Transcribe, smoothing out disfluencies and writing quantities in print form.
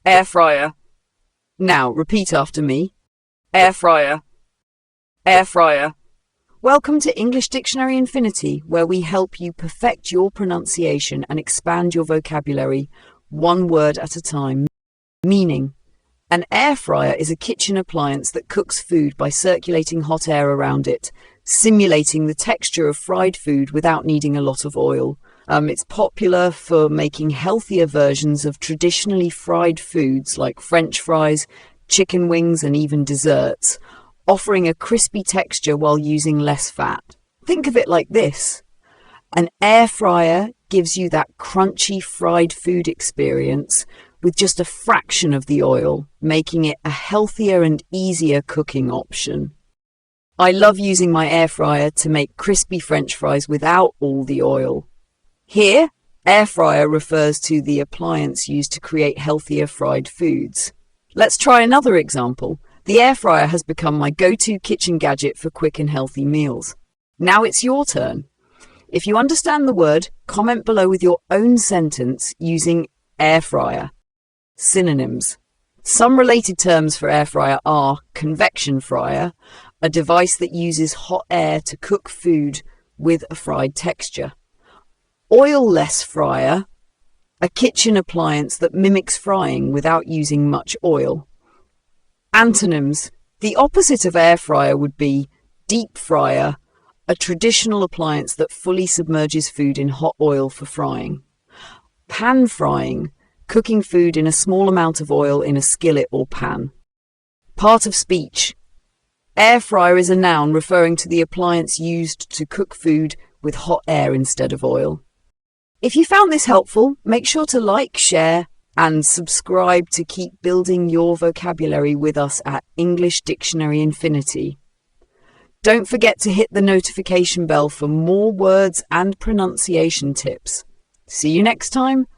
air fryer. Now, repeat after me. Air fryer, air fryer. Welcome to English Dictionary Infinity, where we help you perfect your pronunciation and expand your vocabulary, one word at a time. Meaning, an air fryer is a kitchen appliance that cooks food by circulating hot air around it, simulating the texture of fried food without needing a lot of oil. It's popular for making healthier versions of traditionally fried foods like French fries, chicken wings, and even desserts, offering a crispy texture while using less fat. Think of it like this. An air fryer gives you that crunchy fried food experience with just a fraction of the oil, making it a healthier and easier cooking option. I love using my air fryer to make crispy French fries without all the oil. Here, air fryer refers to the appliance used to create healthier fried foods. Let's try another example. The air fryer has become my go-to kitchen gadget for quick and healthy meals. Now it's your turn. If you understand the word, comment below with your own sentence using air fryer. Synonyms. Some related terms for air fryer are convection fryer, a device that uses hot air to cook food with a fried texture. Oil-less fryer, a kitchen appliance that mimics frying without using much oil. Antonyms. The opposite of air fryer would be deep fryer, a traditional appliance that fully submerges food in hot oil for frying. Pan frying, cooking food in a small amount of oil in a skillet or pan. Part of speech. Air fryer is a noun referring to the appliance used to cook food with hot air instead of oil. If you found this helpful, make sure to like, share, and subscribe to keep building your vocabulary with us at English Dictionary Infinity. Don't forget to hit the notification bell for more words and pronunciation tips. See you next time.